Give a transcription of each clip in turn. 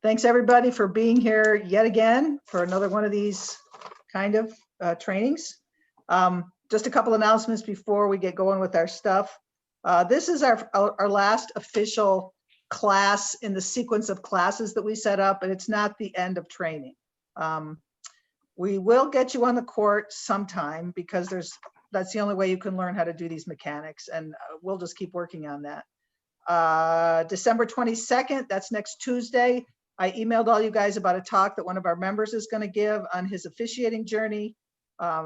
Thanks everybody for being here yet again for another one of these kind of trainings. Just a couple announcements before we get going with our stuff. This is our last official class in the sequence of classes that we set up, and it's not the end of training. We will get you on the court sometime because that's the only way you can learn how to do these mechanics, and we'll just keep working on that. December 22nd, that's next Tuesday. I emailed all you guys about a talk that one of our members is going to give on his officiating journey.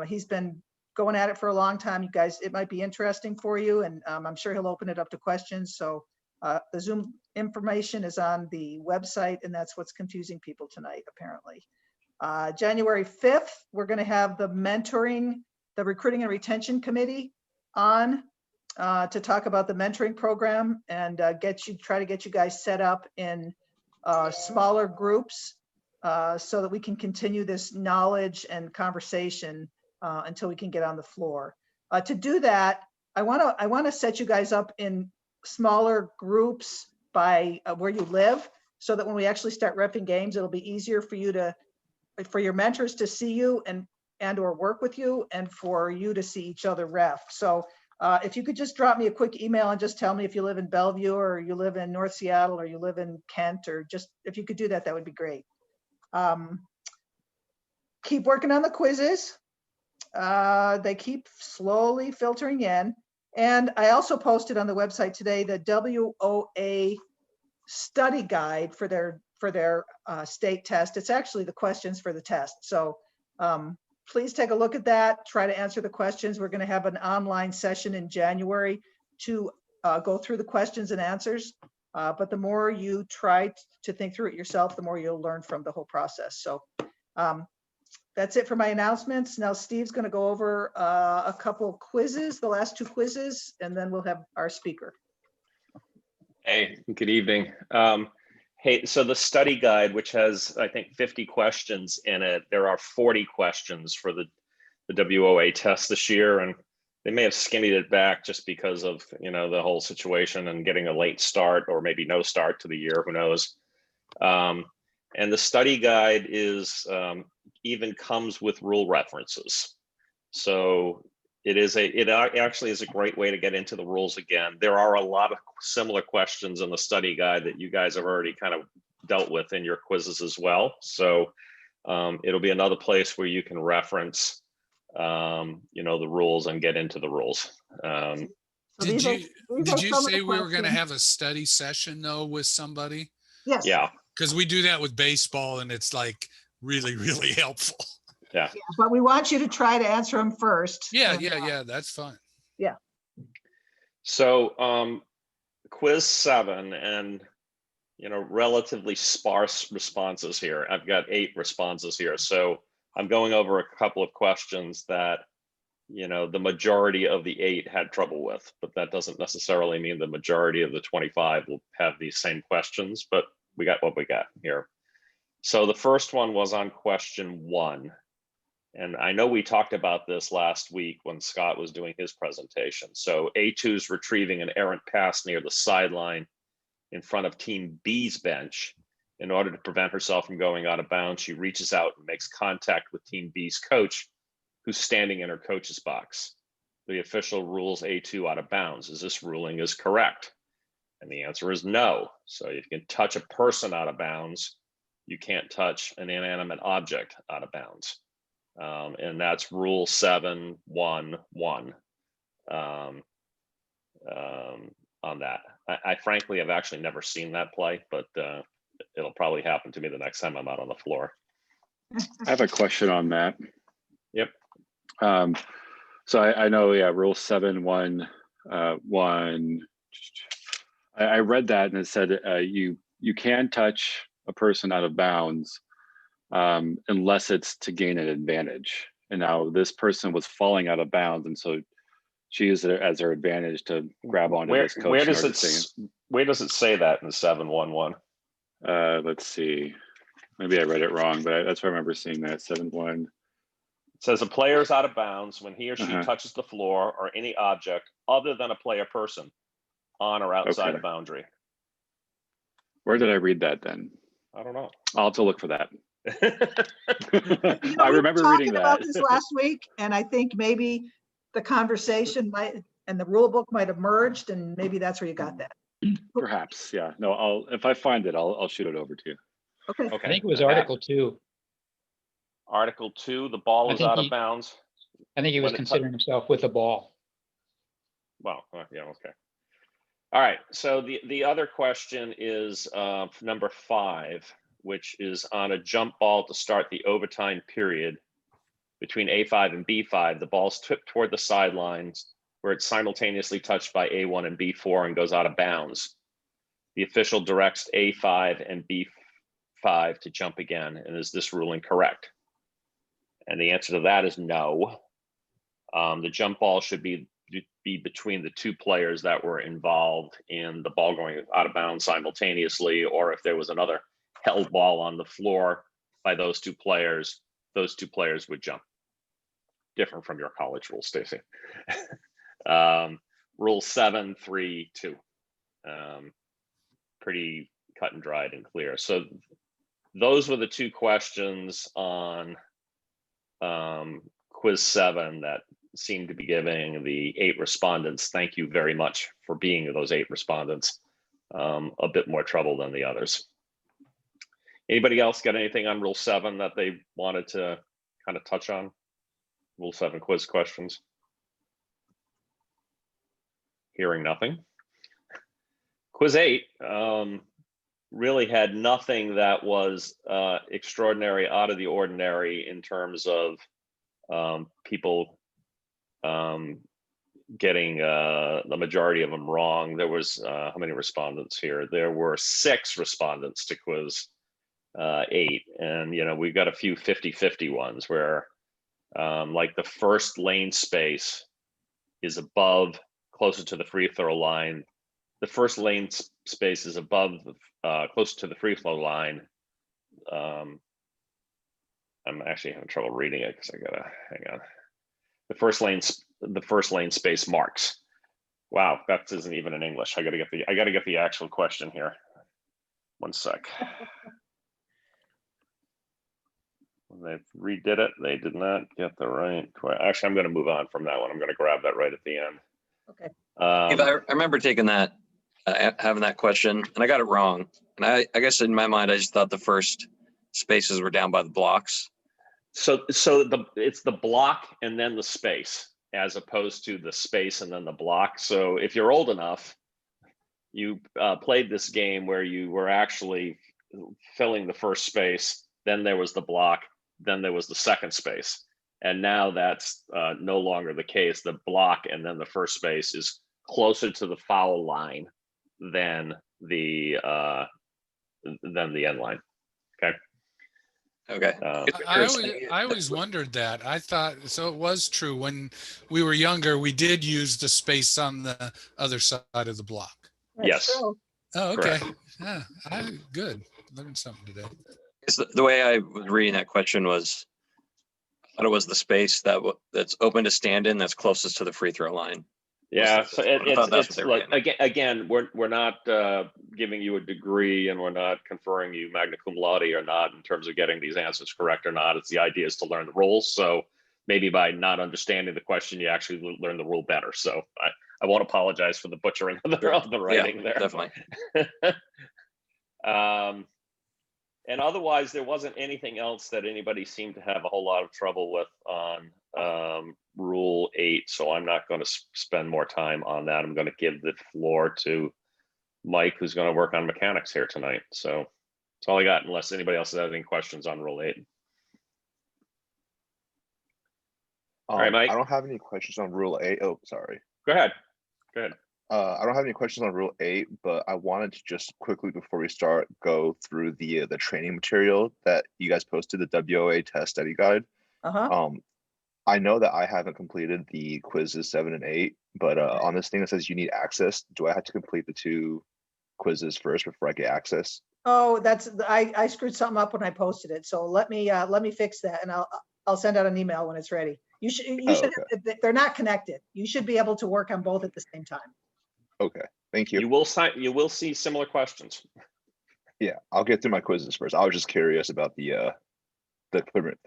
He's been going at it for a long time. You guys, it might be interesting for you, and I'm sure he'll open it up to questions. So the Zoom information is on the website, and that's what's confusing people tonight, apparently. January 5th, we're going to have the recruiting and retention committee on to talk about the mentoring program and try to get you guys set up in smaller groups so that we can continue this knowledge and conversation until we can get on the floor. To do that, I want to set you guys up in smaller groups by where you live, so that when we actually start reffing games, it'll be easier for your mentors to see you and or work with you, and for you to see each other ref. So if you could just drop me a quick email and just tell me if you live in Bellevue or you live in North Seattle or you live in Kent, or just if you could do that, that would be great. Keep working on the quizzes. They keep slowly filtering in. And I also posted on the website today the WOA study guide for their state test. It's actually the questions for the test. So please take a look at that, try to answer the questions. We're going to have an online session in January to go through the questions and answers. But the more you try to think through it yourself, the more you'll learn from the whole process. So that's it for my announcements. Now Steve's going to go over a couple quizzes, the last two quizzes, and then we'll have our speaker. Hey, good evening. Hey, so the study guide, which has, I think, 50 questions in it, there are 40 questions for the WOA test this year, and they may have skinnied it back just because of, the whole situation and getting a late start or maybe no start to the year, who knows. And the study guide even comes with rule references. So it actually is a great way to get into the rules again. There are a lot of similar questions in the study guide that you guys have already kind of dealt with in your quizzes as well. So it'll be another place where you can reference, the rules and get into the rules. Did you say we were going to have a study session though with somebody? Yes. Yeah. Because we do that with baseball, and it's like really, really helpful. Yeah. But we want you to try to answer them first. Yeah, that's fine. Yeah. So quiz 7, and relatively sparse responses here. I've got 8 responses here. So I'm going over a couple of questions that the majority of the 8 had trouble with, but that doesn't necessarily mean the majority of the 25 will have these same questions, but we got what we got here. So the first one was on question 1. And I know we talked about this last week when Scott was doing his presentation. So A2's retrieving an errant pass near the sideline in front of Team B's bench. In order to prevent herself from going out of bounds, she reaches out and makes contact with Team B's coach, who's standing in her coach's box. The official rules A2 out of bounds. Is this ruling is correct? And the answer is no. So if you can touch a person out of bounds, you can't touch an inanimate object out of bounds. And that's rule 7.1.1 on that. I frankly have actually never seen that play, but it'll probably happen to me the next time I'm out on the floor. I have a question on that. Yep. So I know, rule 7.1.1. I read that and it said you can touch a person out of bounds unless it's to gain an advantage. And now this person was falling out of bounds, and so she used it as her advantage to grab onto this coach. Where does it say that in 7.1.1? Let's see. Maybe I read it wrong, but that's where I remember seeing that 7.1. It says a player is out of bounds when he or she touches the floor or any object other than a player person on or outside a boundary. Where did I read that then? I don't know. I'll have to look for that. You know, I we were remember talking reading about that. this last week, and I think maybe the conversation might, and the rule book might have merged, and maybe that's where you got that. Perhaps, yeah. No, if I find it, I'll shoot it over to you. Okay. Okay. I think it was and that- Article 2. Article 2, the ball I is think out of he- bounds. I think he was When it considering himself with a ball. Well, yeah, okay. All right, so the other question is number 5, which is on a jump ball to start the overtime period between A5 and B5. The ball's tipped toward the sidelines where it's simultaneously touched by A1 and B4 and goes out of bounds. The official directs A5 and B5 to jump again, and is this ruling correct? And the answer to that is no. The jump ball should be between the two players that were involved in the ball going out of bounds simultaneously, or if there was another held ball on the floor by those two players would jump. Different from your college rules, Stacy. Rule 7.3.2. Pretty cut and dried and clear. So those were the two questions on quiz 7 that seem to be giving the 8 respondents, thank you very much for being those 8 respondents, a bit more trouble than the others. Anybody else got anything on Rule 7 that they wanted to kind of touch on? Rule 7 quiz questions? Hearing nothing. Quiz 8 really had nothing that was extraordinary, out of the ordinary in terms of people getting the majority of them wrong. There was how many respondents here? There were 6 respondents to quiz 8, and you know, we've got a few 50-50 ones where like the first lane space is above, closer to the free throw line. The first lane space is above, closer to the free throw line. I'm actually having trouble reading it because I gotta hang on. The first lane space marks. Wow, that isn't even in English. I gotta get the actual question here. One sec. When they redid it, they did not get the right. Actually, I'm gonna move on from that one. I'm gonna grab that right at the end. Okay. I remember taking that, having that question, and I got it wrong. And I guess in my mind, I just thought the first spaces were down by the blocks. So it's the block and then the space, as opposed to the space and then the block. So if you're old enough, you played this game where you were actually filling the first space, then there was the block, then there was the second space. And now that's no longer the case. The block and then the first space is closer to the foul line than the end line. Okay. Okay. I always wondered that. I thought, so it was true. When we were younger, we did use the space on the other side of the block. That's Yes. true. Oh, okay. Correct. Yeah, good. Learned something today. The way I was reading that question was, I thought it was the space that's open to stand in that's closest to the free throw line. Yeah, so I thought that's what it's they were like, getting again, we're not giving you a degree, and we're not conferring you magna cum laude or not in terms of getting these answers correct or not. It's the idea is to learn the rules. So maybe by not understanding the question, you actually learn the rule better. So I won't apologize for the butchering of the writing there. Definitely. And otherwise, there wasn't anything else that anybody seemed to have a whole lot of trouble with on Rule 8. So I'm not going to spend more time on that. I'm going to give the floor to Mike, who's going to work on mechanics here tonight. So that's all I got, unless anybody else has any questions on Rule 8. All right, Mike. I don't have any questions on Rule 8. Oh, sorry. Go ahead. I don't have any questions on Rule 8, but I wanted to just quickly, before we start, go through the training material that you guys posted, the WOA test study guide. I know that I haven't completed the quizzes 7 and 8, but on this thing that says you need access, do I have to complete the 2 quizzes first before I get access? Oh, I screwed something up when I posted it. So let me fix that, and I'll send out an email when it's ready. You should, Okay. they're not connected. You should be able to work on both at the same time. Okay, thank you. You will see similar questions. Yeah, I'll get through my quizzes first. I was just curious about the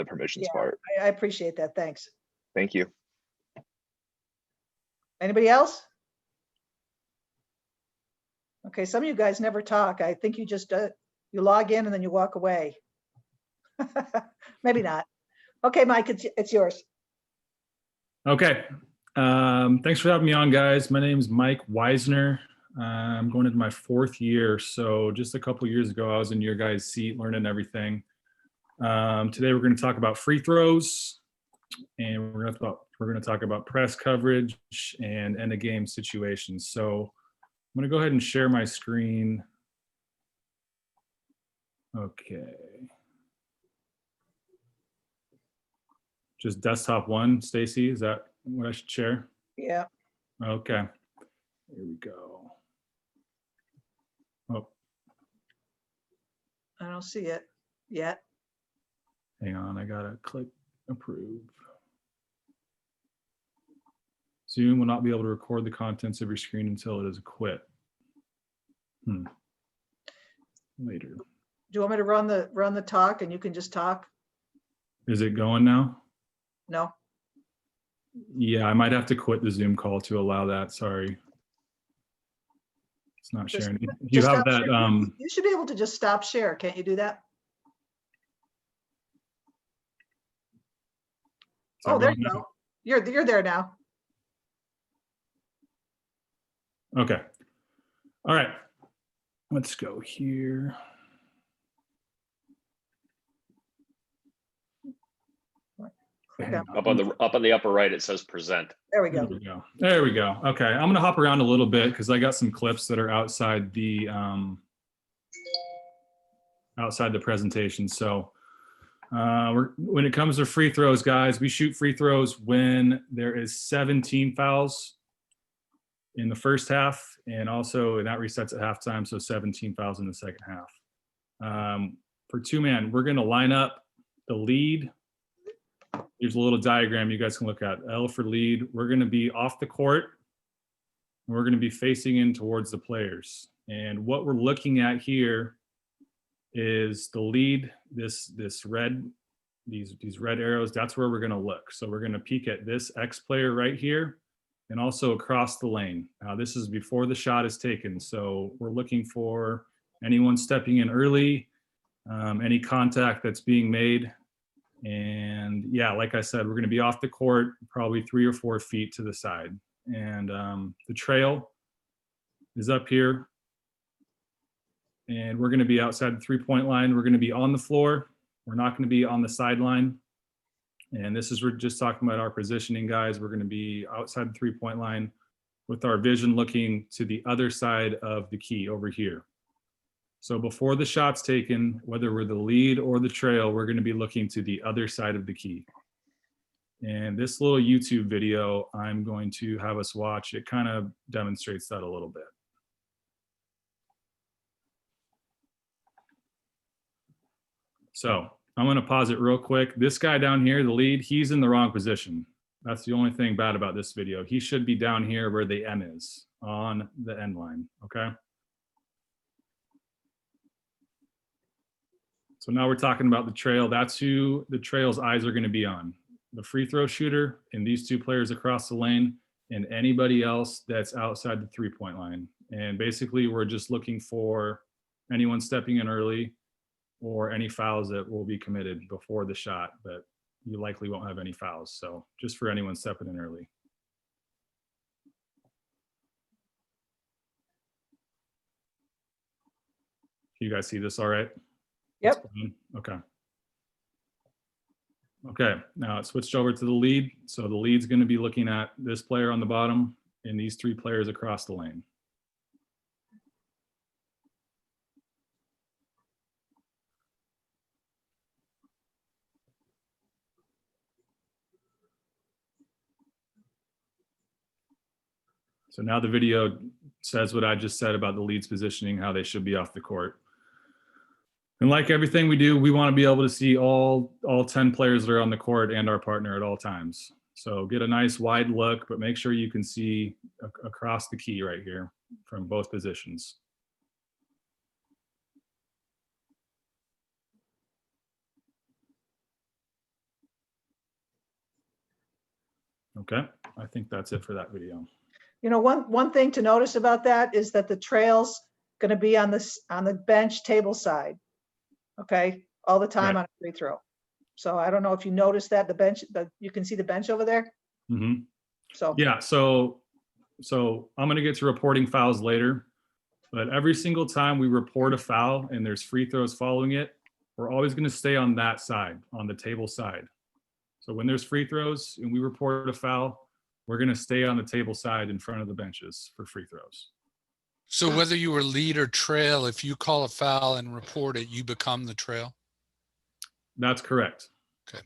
permissions Yeah. part. I appreciate that. Thanks. Thank you. Anybody else? Okay, some of you guys never talk. I think you just, you log in and then you walk away. Maybe not. Okay, Mike, it's yours. Okay. Thanks for having me on, guys. My name is Mike Weisner. I'm going into my 4th year. So just a couple years ago, I was in your guys' seat learning everything. Today, we're going to talk about free throws, and we're going to talk about press coverage and end of game situations. So I'm going to go ahead and share my screen. Okay. Just desktop 1, Stacy, is that what I should share? Yeah. Okay. Here we go. Oh, I don't see it yet. hang on, I gotta click approve. Zoom will not be able to record the contents of your screen until it is quit. Later. Do you want me to run the talk and you can just talk? Is it going now? No? Yeah, I might have to quit the Zoom call to allow that. Sorry. It's not Just- sharing. You Just have stop that. share. You should be able to just stop share. Can't you do that? Is that Oh, there going you now? go. You're there now. Okay. All right. Let's go here. Click Hang on- on. Up on the upper right, it says present. There we There go. we go. There we go. Okay, I'm gonna hop around a little bit because I got some clips that are outside the presentation. So when it comes to free throws, guys, we shoot free throws when there is 17 fouls in the first half, and also that resets at halftime, so 17 fouls in the second half. For 2-man, we're gonna line up the lead. Here's a little diagram you guys can look at. L for lead. We're going to be off the court. And we're going to be facing in towards the players. And what we're looking at here is the lead, this red, these red arrows, that's where we're going to look. So we're going to peek at this X player right here and also across the lane. Now this is before the shot is taken. So we're looking for anyone stepping in early, any contact that's being made. And yeah, like I said, we're going to be off the court, probably 3 or 4 feet to the side. And the trail is up here. And we're going to be outside the 3-point line. We're going to be on the floor. We're not going to be on the sideline. And this is, we're just talking about our positioning, guys. We're going to be outside the 3-point line with our vision looking to the other side of the key over here. So before the shot's taken, whether we're the lead or the trail, we're going to be looking to the other side of the key. And this little YouTube video, I'm going to have us watch. It kind of demonstrates that a little bit. So I'm going to pause it real quick. This guy down here, the lead, he's in the wrong position. That's the only thing bad about this video. He should be down here where the M is on the end line, okay? So now we're talking about the trail. That's who the trail's eyes are going to be on. The free throw shooter and these 2 players across the lane and anybody else that's outside the 3-point line. And basically we're just looking for anyone stepping in early or any fouls that will be committed before the shot, but you likely won't have any fouls. So just for anyone stepping in early. Can you guys see this all right? Yep. Okay. Okay, now it switched over to the lead. So the lead's going to be looking at this player on the bottom and these 3 players across the lane. So now the video says what I just said about the lead's positioning, how they should be off the court. And like everything we do, we want to be able to see all 10 players that are on the court and our partner at all times. So get a nice wide look, but make sure you can see across the key right here from both positions. Okay, I think that's it for that video. You know, one thing to notice about that is that the trail's going to be on the bench table side. Okay, all the time Right. on a free throw. So I don't know if you noticed that the bench, you can see the bench over there. Mm-hmm. So Yeah, so I'm gonna get to reporting fouls later, but every single time we report a foul and there's free throws following it, we're always gonna stay on that side, on the table side. So when there's free throws and we report a foul, we're gonna stay on the table side in front of the benches for free throws. So whether you were lead or trail, if you call a foul and report it, you become the trail? That's correct. Okay.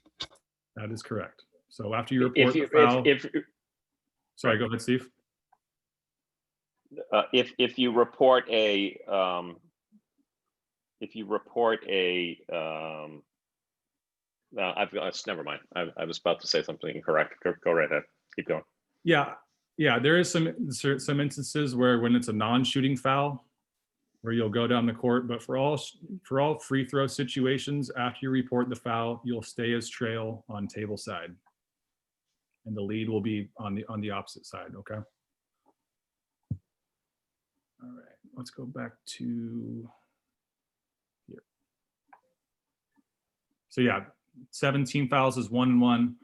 That is correct. So after you If report the you, foul, if, sorry, go ahead, Steve. if you report a, no, never mind. I was about to say something incorrect. Go right ahead. Keep going. Yeah, there is some instances where when it's a non-shooting foul, where you'll go down the court, but for all free throw situations, after you report the foul, you'll stay as trail on table side, and the lead will be on the opposite side. Okay. All right, let's go back to here. So yeah, 17 fouls is 1-1,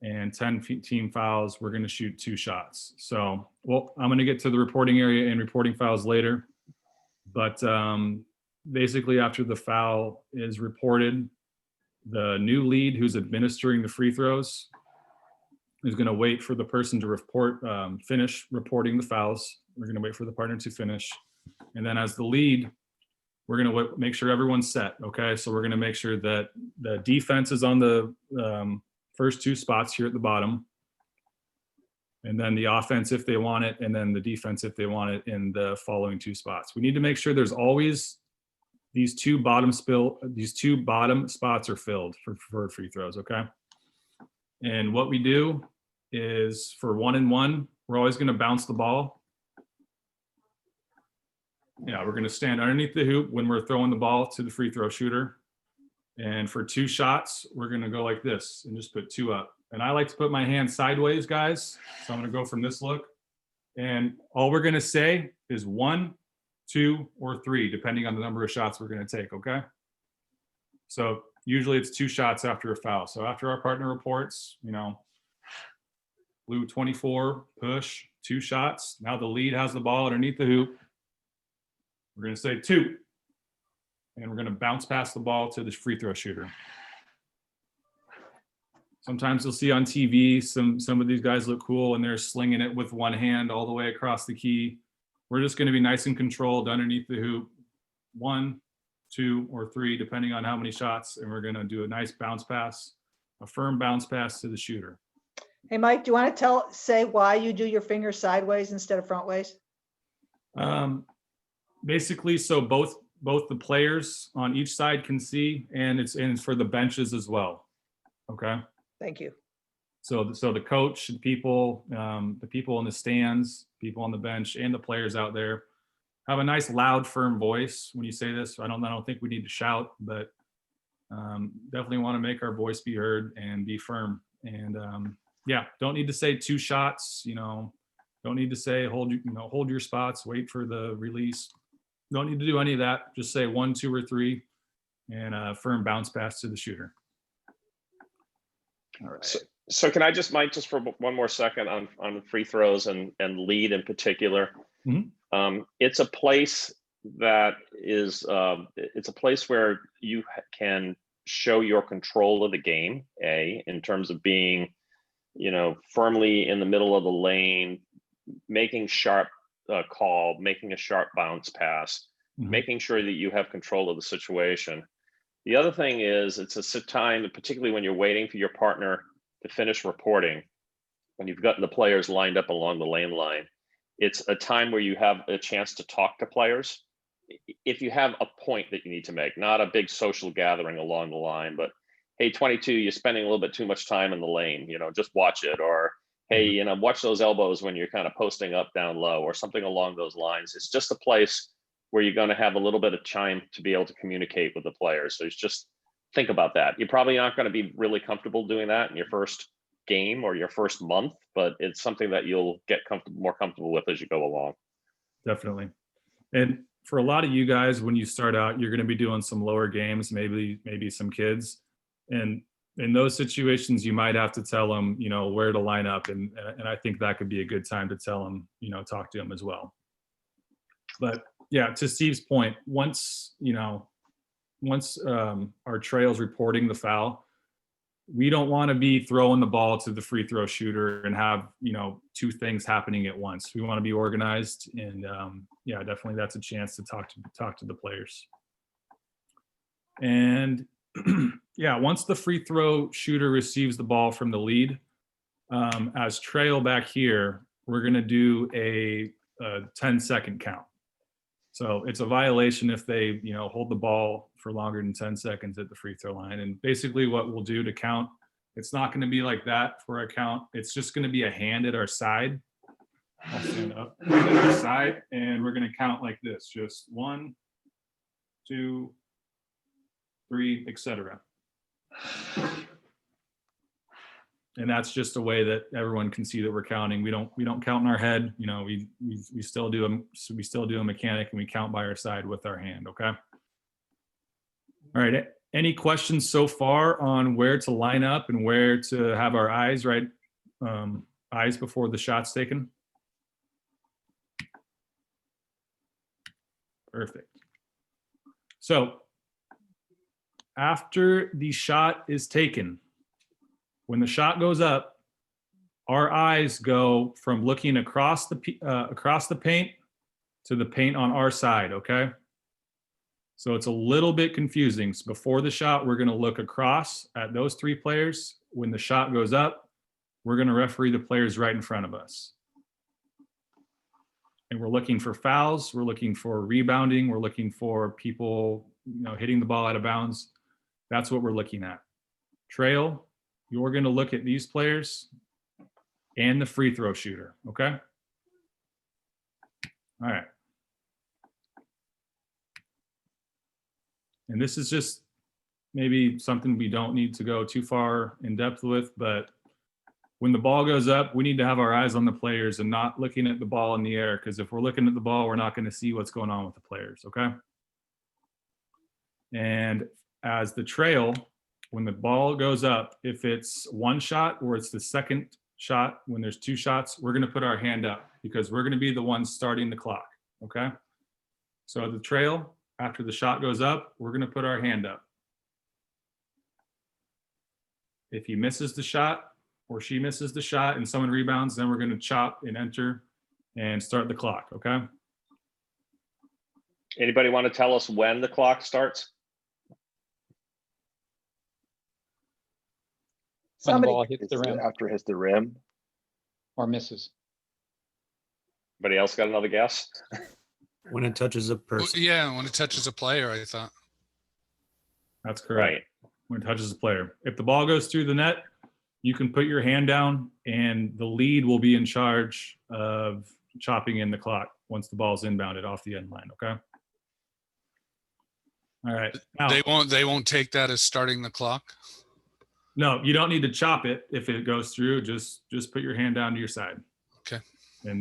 and 10 team fouls, we're going to shoot 2 shots. So, well, I'm going to get to the reporting area and reporting fouls later. But basically, after the foul is reported, the new lead who's administering the free throws is going to wait for the person to finish reporting the fouls. We're going to wait for the partner to finish. And then as the lead, we're going to make sure everyone's set. Okay, so we're going to make sure that the defense is on the first 2 spots here at the bottom. And then the offense if they want it, and then the defense if they want it in the following 2 spots. We need to make sure there's always these two bottom spots are filled for free throws, okay? And what we do is for 1-and-1, we're always gonna bounce the ball. Yeah, we're gonna stand underneath the hoop when we're throwing the ball to the free throw shooter. And for 2 shots, we're gonna go like this and just put 2 up. And I like to put my hand sideways, guys. So I'm gonna go from this look. And all we're gonna say is 1, 2, or 3, depending on the number of shots we're gonna take, okay? So usually it's 2 shots after a foul. So after our partner reports, blue 24, push, 2 shots. Now the lead has the ball underneath the hoop. We're gonna say 2. And we're gonna bounce past the ball to the free throw shooter. Sometimes you'll see on TV, some of these guys look cool and they're slinging it with one hand all the way across the key. We're just going to be nice and controlled underneath the hoop. 1, 2, or 3, depending on how many shots. And we're going to do a nice bounce pass, a firm bounce pass to the shooter. Hey, Mike, do you want to say why you do your fingers sideways instead of front ways? Basically, so both the players on each side can see, and it's for the benches as well. Okay. Thank you. So the coach, the people in the stands, people on the bench, and the players out there have a nice, loud, firm voice when you say this. I don't think we need to shout, but definitely want to make our voice be heard and be firm. And yeah, don't need to say 2 shots. Don't need to say hold your spots, wait for the release. Don't need to do any of that. Just say 1, 2, or 3, and a firm bounce pass to the shooter. All right. So can I Mike, just for one more second on free throws and lead in particular. Mm-hmm. It's a place that is, it's a place where you can show your control of the game, in terms of being, firmly in the middle of the lane, making sharp call, making a sharp bounce pass, mm-hmm. making sure that you have control of the situation. The other thing is it's a time, particularly when you're waiting for your partner to finish reporting, when you've gotten the players lined up along the lane line, it's a time where you have a chance to talk to players. If you have a point that you need to make, not a big social gathering along the line, but hey, 22, you're spending a little bit too much time in the lane, just watch it. Or hey, watch those elbows when you're kind of posting up down low or something along those lines. It's just a place where you're going to have a little bit of time to be able to communicate with the players. So it's just think about that. You're probably not going to be really comfortable doing that in your first game or your first month, but it's something that you'll get more comfortable with as you go along. Definitely. And for a lot of you guys, when you start out, you're going to be doing some lower games, maybe some kids. And in those situations, you might have to tell them, you know, where to line up. And I think that could be a good time to tell them, you know, talk to them as well. But yeah, to Steve's point, once our trail's reporting the foul, we don't want to be throwing the ball to the free throw shooter and have, you know, two things happening at once. We want to be organized, and yeah, definitely that's a chance to talk to the players. And yeah, once the free throw shooter receives the ball from the lead, as trail back here, we're going to do a 10-second count. So it's a violation if they, you know, hold the ball for longer than 10 seconds at the free throw line. And basically what we'll do to count, it's not going to be like that for a count. It's just going to be a hand at our side. I'll stand up, hand at our side, and we're going to count like this, just 1, 2, 3, etc. And that's just a way that everyone can see that we're counting. We don't count in our head. You know, we still do a mechanic, and we count by our side with our hand. Okay. All right. Any questions so far on where to line up and where to have our eyes eyes before the shot's taken? Perfect. So after the shot is taken, when the shot goes up, our eyes go from looking across the paint to the paint on our side, okay? So it's a little bit confusing. So before the shot, we're gonna look across at those three players. When the shot goes up, we're gonna referee the players right in front of us. And we're looking for fouls, we're looking for rebounding, we're looking for people, you know, hitting the ball out of bounds. That's what we're looking at. Trail, you're going to look at these players and the free throw shooter, okay? All right. And this is just maybe something we don't need to go too far in depth with, but when the ball goes up, we need to have our eyes on the players and not looking at the ball in the air, because if we're looking at the ball, we're not going to see what's going on with the players, okay? And as the trail, when the ball goes up, if it's one shot or it's the second shot, when there's two shots, we're going to put our hand up because we're going to be the ones starting the clock, okay? So the trail, after the shot goes up, we're going to put our hand up. If he misses the shot or she misses the shot and someone rebounds, then we're going to chop and enter and start the clock, okay? Anybody want to tell us when the clock starts? When the ball hits the rim after it hits the rim or misses. Anybody else got another guess? When it touches a person. Yeah, when it touches a player, I thought. That's correct. Right. When it touches a player. If the ball goes through the net, you can put your hand down and the lead will be in charge of chopping in the clock once the ball's inbounded off the end line, okay? All right. Now, They won't take that as starting the clock? No, you don't need to chop it if it goes through. Just put your hand down to your side. Okay. And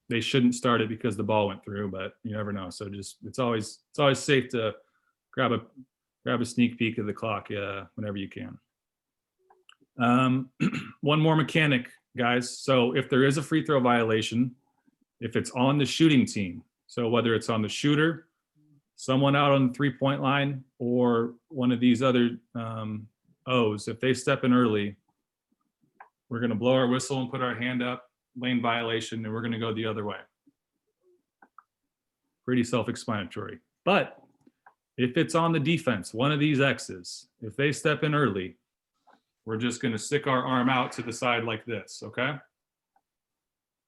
they shouldn't start it because the ball went through, but you never know. So just it's always safe to grab a sneak peek of the clock whenever you can. One more mechanic, guys. So if there is a free throw violation, if it's on the shooting team, so whether it's on the shooter, someone out on the 3-point line, or one of these other O's, if they step in early, we're going to blow our whistle and put our hand up, lane violation, and we're going to go the other way. Pretty self-explanatory. But if it's on the defense, one of these X's, if they step in early, we're just going to stick our arm out to the side like this, okay?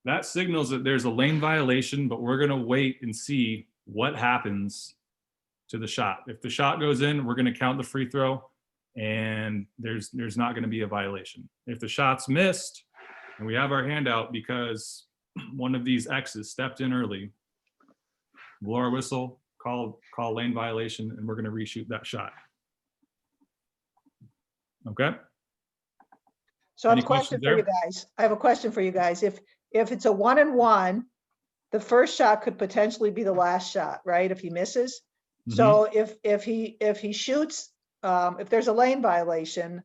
That signals that there's a lane violation, but we're going to wait and see what happens to the shot. If the shot goes in, we're going to count the free throw, and there's not going to be a violation. If the shot's missed and we have our hand out because one of these X's stepped in early, blow our whistle, call lane violation, and we're going to reshoot that shot. Okay? So I have Any a question questions for you there? guys. I have a question for you guys. If it's a 1-and-1, the first shot could potentially be the last shot, right? If he misses. So if he shoots, if there's a lane violation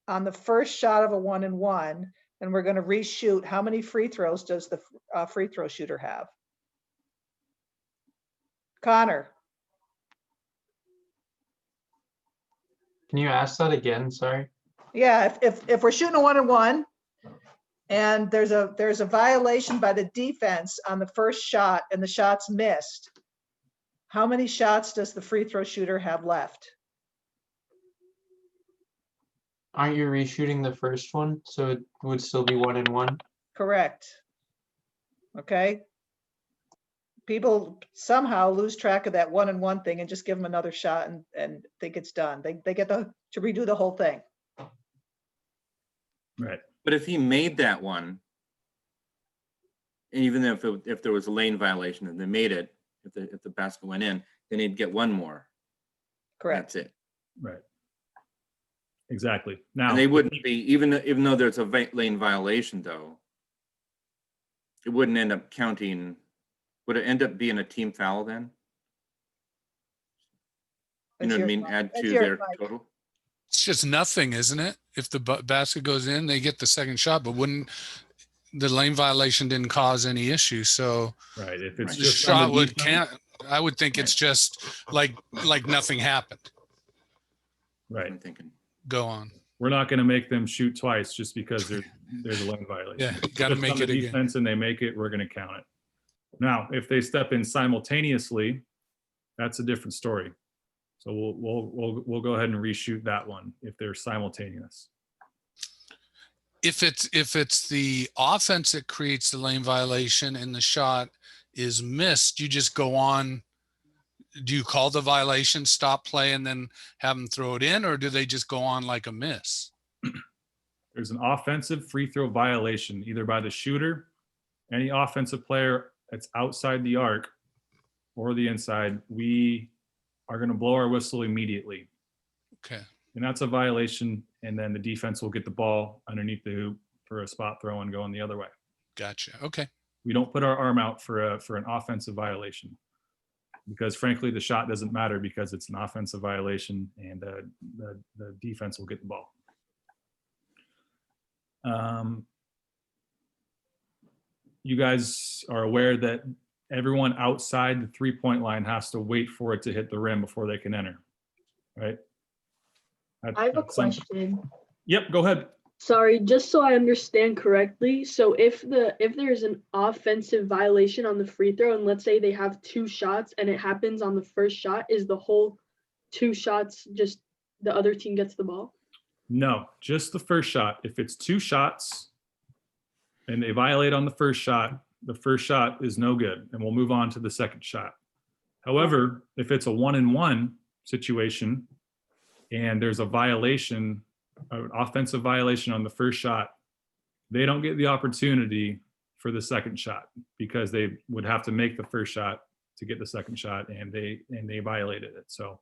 on the first shot of a 1-and-1, and we're going to reshoot, how many free throws does the free throw shooter have? Connor, Can you ask that again? Sorry. yeah, if we're shooting a 1-and-1 and there's a violation by the defense on the first shot and the shot's missed, how many shots does the free throw shooter have left? Aren't you reshooting the first one? So it would still be 1-and-1? Correct. Okay. People somehow lose track of that 1-and-1 thing and just give them another shot and think it's done. They get to redo the whole thing. Right. But if he made that one, and even if there was a lane violation and they made it, if the basket went in, then he'd get one more. Correct. That's it. Right. Exactly. Now, And they wouldn't be, even though there's a lane violation though, it wouldn't end up counting. Would it end up being a team foul then? You know what I mean? Add to their total? It's just nothing, isn't it? If the basket goes in, they get the second shot, but the lane violation didn't cause any issue. So right. If it's the just shot would count. I would think it's just like nothing happened. Right. I'm thinking. Go on. We're not going to make them shoot twice just because there's a lane violation. Yeah, got to Just make on the it again. defense and they make it, we're going to count it. Now, if they step in simultaneously, that's a different story. So we'll go ahead and reshoot that one if they're simultaneous. If it's the offense that creates the lane violation and the shot is missed, you just go on. Do you call the violation, stop play, and then have them throw it in, or do they just go on like a miss? There's an offensive free throw violation, either by the shooter, any offensive player that's outside the arc or the inside. We are going to blow our whistle immediately. Okay. And that's a violation. And then the defense will get the ball underneath the hoop for a spot throw and going the other way. Gotcha. Okay. We don't put our arm out for an offensive violation because frankly, the shot doesn't matter because it's an offensive violation and the defense will get the ball. You guys are aware that everyone outside the 3-point line has to wait for it to hit the rim before they can enter, right? I have a question. Yep, go ahead. Sorry, just so I understand correctly. So if there's an offensive violation on the free throw, and let's say they have 2 shots and it happens on the first shot, is the whole 2 shots just the other team gets the ball? No, just the first shot. If it's 2 shots and they violate on the first shot is no good, and we'll move on to the second shot. However, if it's a 1-and-1 situation and there's a violation, an offensive violation on the first shot, they don't get the opportunity for the second shot because they would have to make the first shot to get the second shot, and they violated it. So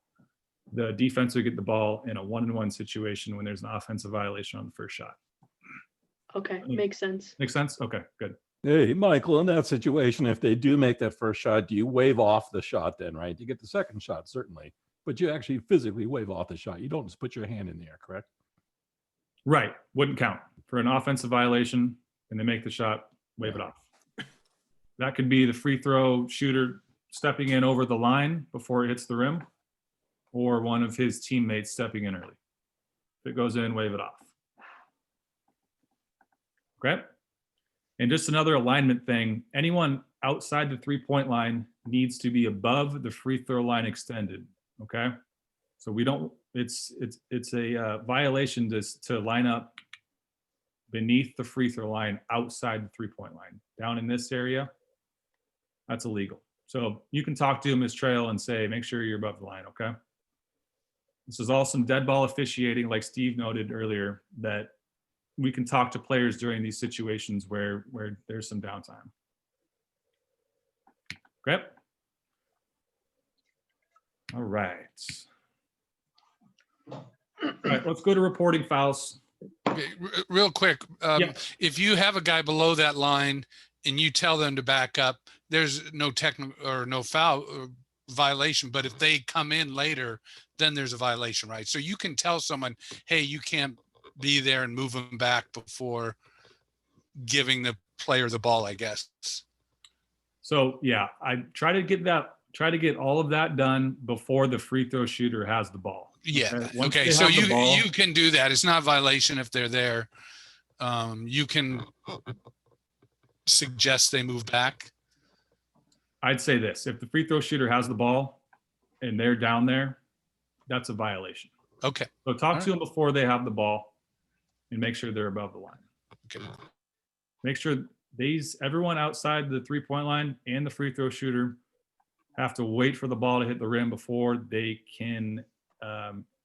the defense would get the ball in a 1-and-1 situation when there's an offensive violation on the first shot. Okay, makes sense. Makes sense? Okay, good. Hey, Michael, in that situation, if they do make that first shot, do you wave off the shot then, right? You get the second shot, certainly, but you actually physically wave off the shot. You don't just put your hand in the air, correct? Right, wouldn't count. For an offensive violation and they make the shot, wave it off. That could be the free throw shooter stepping in over the line before it hits the rim, or one of his teammates stepping in early. If it goes in, wave it off. Okay? And just another alignment thing, anyone outside the 3-point line needs to be above the free throw line extended, okay? So we don't, it's a violation to line up beneath the free throw line outside the 3-point line. Down in this area, that's illegal. So you can talk to Ms. Trail and say, make sure you're above the line, okay? This is all some dead ball officiating, like Steve noted earlier, that we can talk to players during these situations where there's some downtime. Okay. All right. All right, let's go to reporting fouls. Real quick, Yeah. if you have a guy below that line and you tell them to back up, there's no technical or no foul or violation. But if they come in later, then there's a violation, right? So you can tell someone, hey, you can't be there and move them back before giving the player the ball, I guess. So yeah, I try to get all of that done before the free throw shooter has the ball. Yeah. Once Okay. they So have the ball- you can do that. It's not violation if they're there. You can suggest they move back. I'd say this: if the free throw shooter has the ball and they're down there, that's a violation. Okay. So talk All to them before they have the ball and make sure they're above the line. Okay. Make sure everyone outside the 3-point line and the free throw shooter have to wait for the ball to hit the rim before they can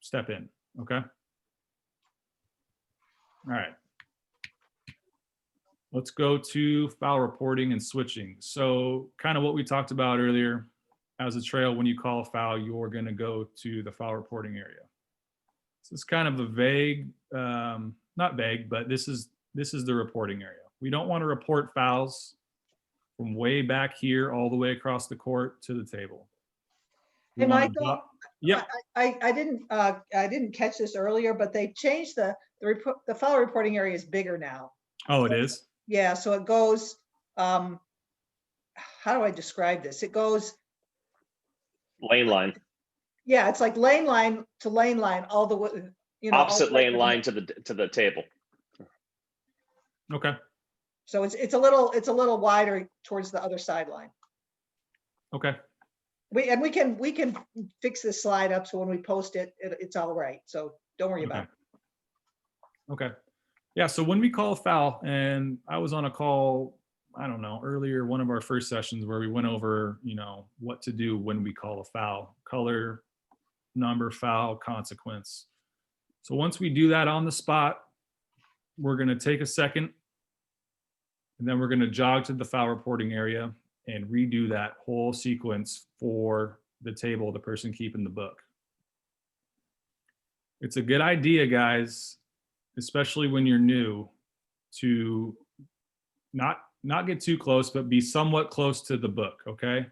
step in. Okay. All right. Let's go to foul reporting and switching. So kind of what we talked about earlier, as a trail, when you call a foul, you're going to go to the foul reporting area. So it's kind of a vague, not vague, but this is the reporting area. We don't want to report fouls from way back here all the way across the court to the table. Hey, Michael. Yeah. I didn't catch this earlier, but they changed the foul reporting area is bigger now. Oh, it is? Yeah, so it goes, how do I describe this? It goes Lane line. Yeah, it's like lane line to lane line, all the way, Opposite lane line to the table. Okay. So it's a little wider towards the other sideline. Okay. We can fix this slide up so when we post it, it's all right. So don't worry about it. Okay. Yeah. So when we call a foul, and I was on a call, I don't know, earlier, one of our first sessions where we went over, what to do when we call a foul: color, number, foul, consequence. So once we do that on the spot, we're going to take a second, and then we're going to jog to the foul reporting area and redo that whole sequence for the table, the person keeping the book. It's a good idea, guys, especially when you're new, to not get too close, but be somewhat close to the book, okay?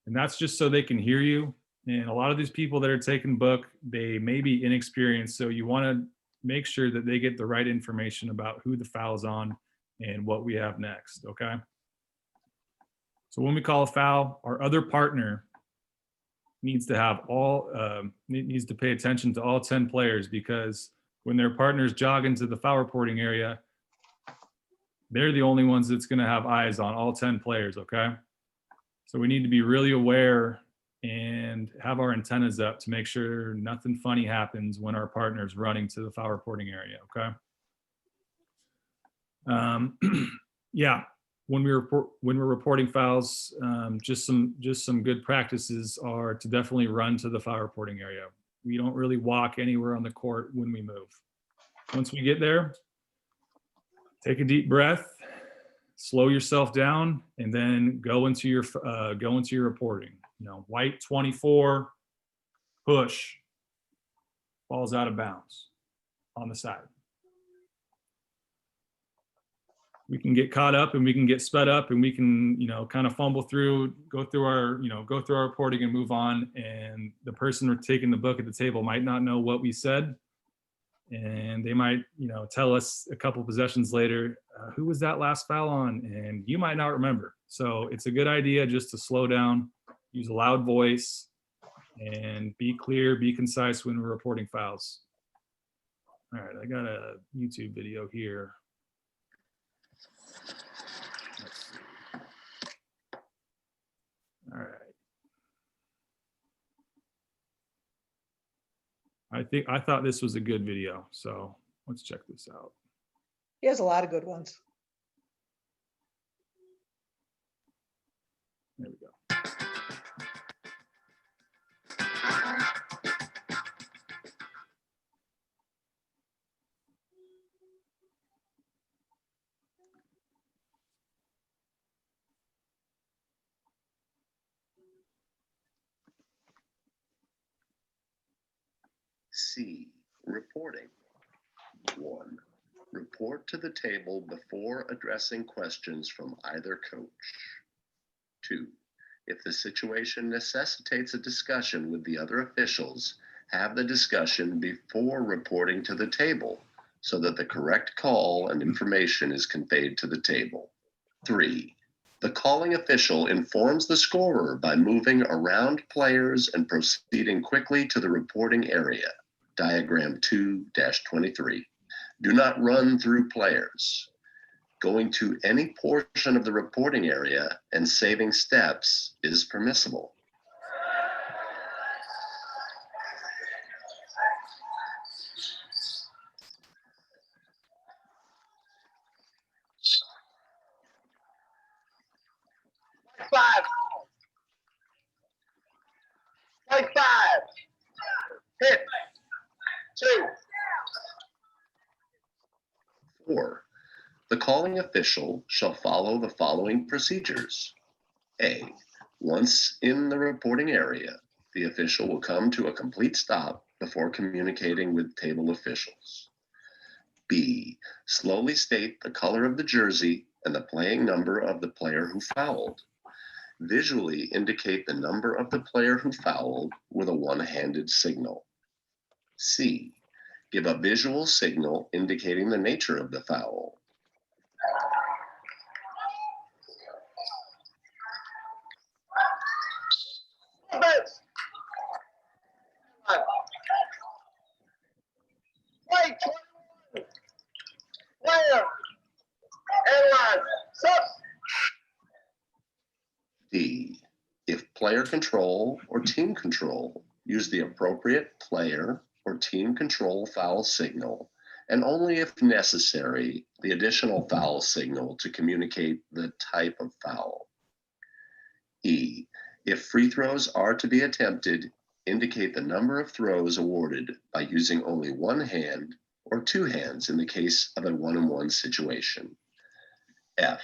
And that's just so they can hear you. And a lot of these people that are taking book, they may be inexperienced, so you want to make sure that they get the right information about who the foul's on and what we have next, okay? So when we call a foul, our other partner needs to have needs to pay attention to all 10 players, because when their partners jog into the foul reporting area, they're the only ones that's going to have eyes on all 10 players, okay? So we need to be really aware and have our antennas up to make sure nothing funny happens when our partner's running to the foul reporting area, okay? Yeah, when we're reporting fouls, just some good practices are to definitely run to the foul reporting area. We don't really walk anywhere on the court when we move. Once we get there, take a deep breath, slow yourself down, and then go into your reporting. White 24, push, falls out of bounds on the side. We can get caught up and we can get sped up and we can, kind of fumble through, go through our reporting and move on. And the person taking the book at the table might not know what we said. And they might, tell us a couple possessions later, who was that last foul on? And you might not remember. So it's a good idea just to slow down, use a loud voice, and be clear, be concise when we're reporting fouls. All right, I got a YouTube video here. Let's see. All right. I thought this was a good video, so let's check this out. He has a lot of good ones. There we go. C, reporting. 1. report to the table before addressing questions from either coach. 2, if the situation necessitates a discussion with the other officials, have the discussion before reporting to the table so that the correct call and information is conveyed to the table. 3, the calling official informs the scorer by moving around players and proceeding quickly to the reporting area. Diagram 2-23. Do not run through players. Going to any portion of the reporting area and saving steps is permissible. Like 5. Hit. 2. 4. The calling official shall follow the following procedures. A. Once in the reporting area, the official will come to a complete stop before communicating with table officials. B. Slowly state the color of the jersey and the playing number of the player who fouled. Visually indicate the number of the player who fouled with a one-handed signal. C. Give a visual signal indicating the nature of the foul. D. If player control or team control, use the appropriate player or team control foul signal, and only if necessary, the additional foul signal to communicate the type of foul. E. If free throws are to be attempted, indicate the number of throws awarded by using only one hand or two hands in the case of a one-on-one situation. F.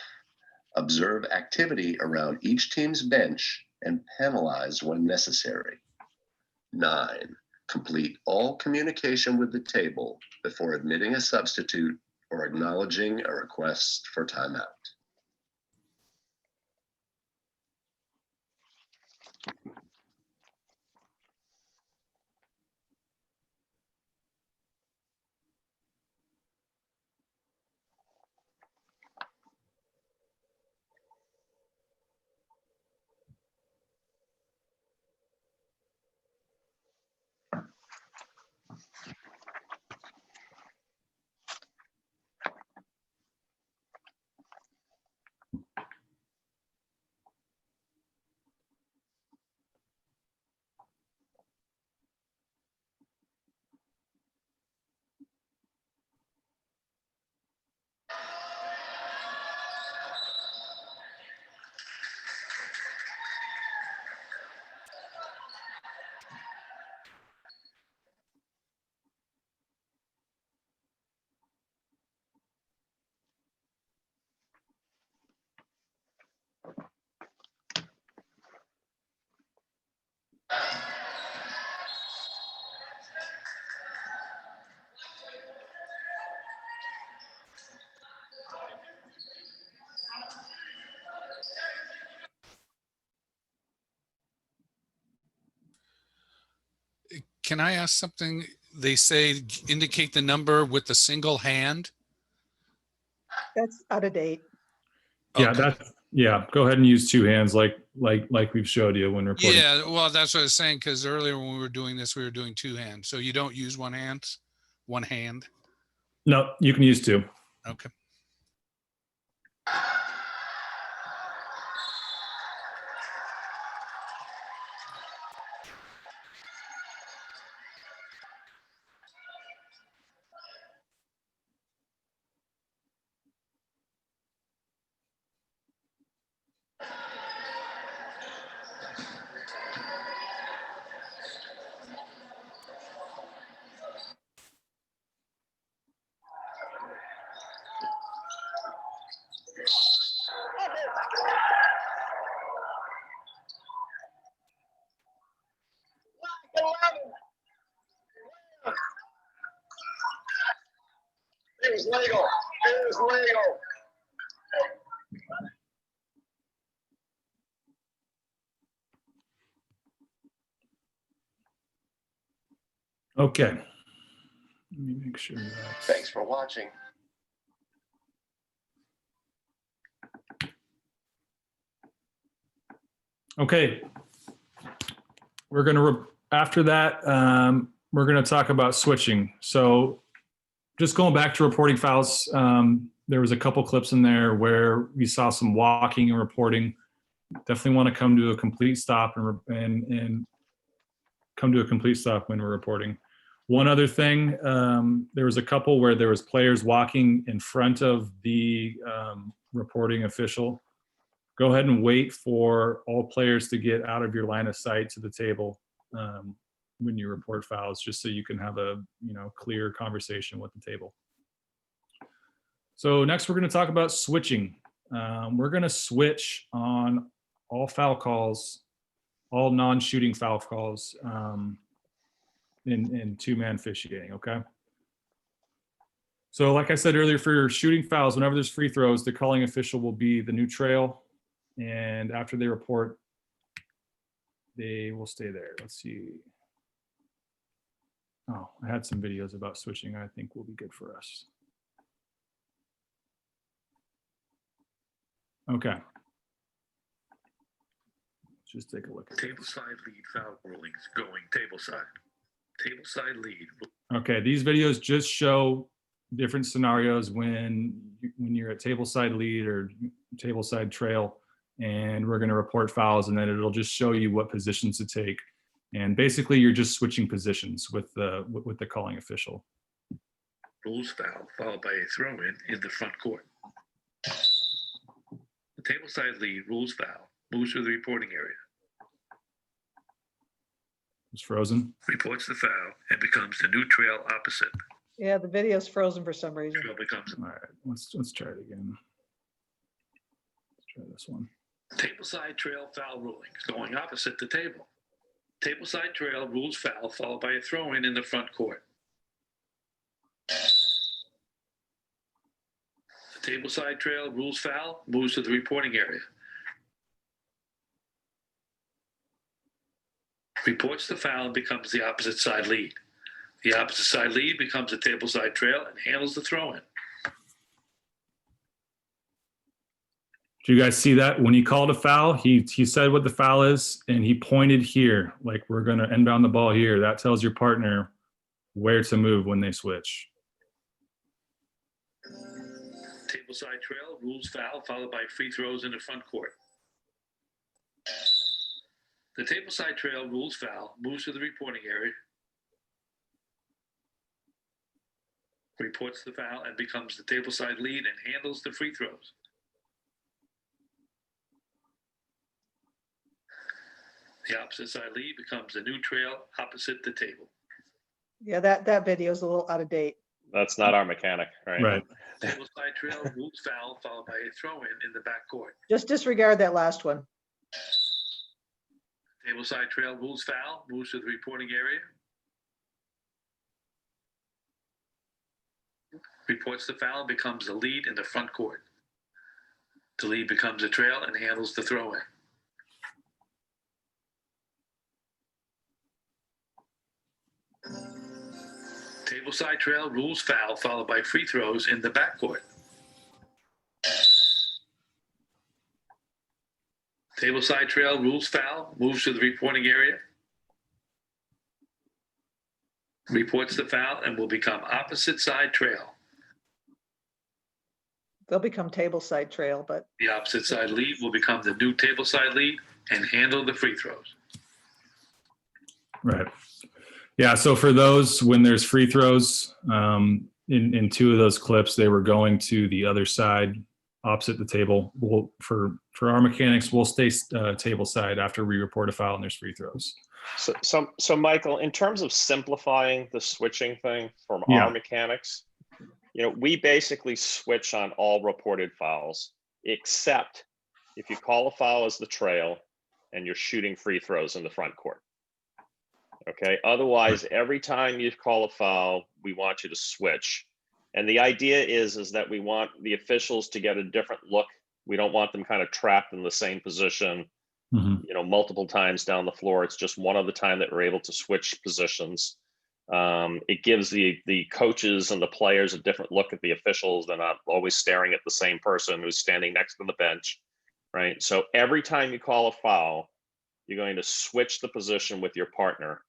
Observe activity around each team's bench and penalize when necessary. 9. Complete all communication with the table before admitting a substitute or acknowledging a request for timeout. Can I ask something? They say indicate the number with a single hand. That's out of date. Yeah, Okay. yeah. Go ahead and use two hands, like we've showed you when reporting. Yeah, well, that's what I was saying, because earlier when we were doing this, we were doing two hands. So you don't use one hand. No, you can use two. Okay. is legal. It is legal. Okay. Let me make sure that's... Thanks for watching. Okay. We're going to, after that, we're going to talk about switching. So just going back to reporting fouls, there was a couple clips in there where we saw some walking and reporting. Definitely want to come to a complete stop and come to a complete stop when we're reporting. One other thing, there was a couple where there was players walking in front of the reporting official. Go ahead and wait for all players to get out of your line of sight to the table when you report fouls, just so you can have a clear conversation with the table. So next we're going to talk about switching. We're going to switch on all foul calls, all non-shooting foul calls in two-man officiating, okay? So like I said earlier, for shooting fouls, whenever there's free throws, the calling official will be the new trail. And after they report, they will stay there. Let's see. Oh, I had some videos about switching I think will be good for us. Okay. Let's just take a look at table side lead foul rulings going table side lead. Okay, these videos just show different scenarios when you're at table side lead or table side trail, and we're going to report fouls, and then it'll just show you what positions to take. And basically you're just switching positions with the calling official. Rules foul followed by a throw-in in the front court. The table side lead rules foul moves to the reporting area. It's frozen. Reports the foul and becomes the new trail opposite. Yeah, the video's frozen for some reason. Trail becomes. All right, let's try it again. Let's try this one. Table side trail foul rulings going opposite the table. Table side trail rules foul followed by a throw-in in the front court. The table side trail rules foul moves to the reporting area. Reports the foul and becomes the opposite side lead. The opposite side lead becomes a table side trail and handles the throw-in. Do you guys see that? When he called a foul, he said what the foul is, and he pointed here, like we're going to inbound the ball here. That tells your partner where to move when they switch. Table side trail rules foul followed by free throws in the front court. The table side trail rules foul moves to the reporting area. Reports the foul and becomes the table side lead and handles the free throws. The opposite side lead becomes the new trail opposite the table. Yeah, that video is a little out of date. That's not our mechanic, right? Right. Table side trail rules foul followed by a throw-in the back court. Just disregard that last one. Table side trail rules foul moves to the reporting area. Reports the foul and becomes the lead in the front court. The lead becomes a trail and handles the throw-in. Table side trail rules foul followed by free throws in the backcourt. Table side trail rules foul moves to the reporting area. Reports the foul and will become opposite side trail. They'll become table side trail, but The opposite side lead will become the new table side lead and handle the free throws. Right. Yeah, so for those, when there's free throws, in two of those clips, they were going to the other side, opposite the table. For our mechanics, we'll stay table side after we report a foul and there's free throws. So Michael, in terms of simplifying the switching thing from our mechanics, we basically switch on all reported fouls, except if you call a foul as the trail and you're shooting free throws in the front court. Okay. Otherwise, every time you call a foul, we want you to switch. And the idea is that we want the officials to get a different look. We don't want them kind of trapped in the same position, multiple times down the floor. It's just one other time that we're able to switch positions. It gives the coaches and the players a different look at the officials. They're not always staring at the same person who's standing next to the bench, right? So every time you call a foul, you're going to switch the position with your partner,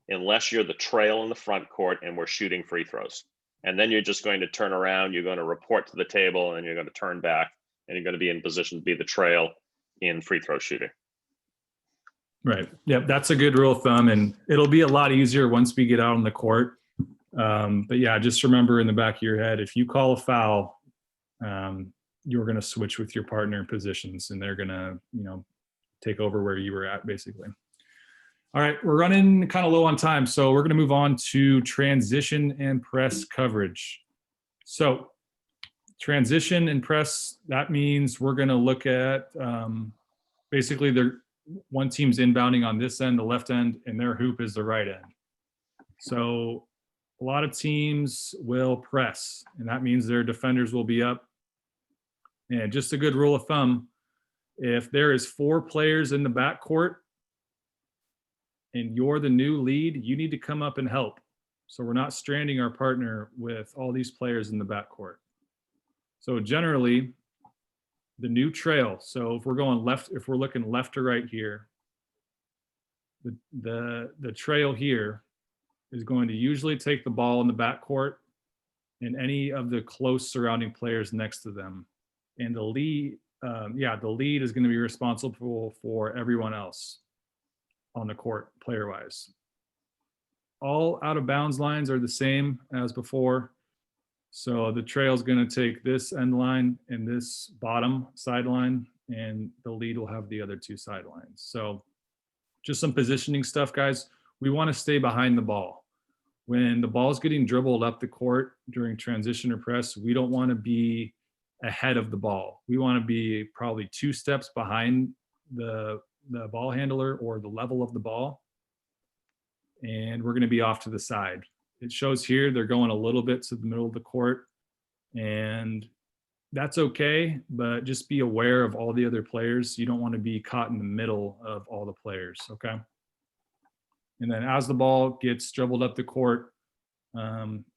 unless you're the trail in the front court and we're shooting free throws. And then you're just going to turn around, you're going to report to the table, and then you're going to turn back, and you're going to be in position to be the trail in free throw shooting. Right. Yep. That's a good rule of thumb, and it'll be a lot easier once we get out on the court. But yeah, just remember in the back of your head, if you call a foul, you're going to switch with your partner positions, and they're going to, take over where you were at, basically. All right, we're running kind of low on time, so we're going to move on to transition and press coverage. So transition and press, that means we're going to look at basically one team's inbounding on this end, the left end, and their hoop is the right end. So a lot of teams will press, and that means their defenders will be up. And just a good rule of thumb, if there is 4 players in the backcourt, and you're the new lead, you need to come up and help. So we're not stranding our partner with all these players in the backcourt. So generally, the new trail. So if we're going left, if we're looking left to right here, the trail here is going to usually take the ball in the backcourt and any of the close surrounding players next to them. And the lead, the lead is going to be responsible for everyone else on the court, player-wise. All out of bounds lines are the same as before. So the trail is going to take this end line and this bottom sideline, and the lead will have the other 2 sidelines. So just some positioning stuff, guys. We want to stay behind the ball. When the ball's getting dribbled up the court during transition or press, we don't want to be ahead of the ball. We want to be probably 2 steps behind the ball handler or the level of the ball, and we're going to be off to the side. It shows here they're going a little bit to the middle of the court, and that's okay, but just be aware of all the other players. You don't want to be caught in the middle of all the players, okay? And then as the ball gets dribbled up the court,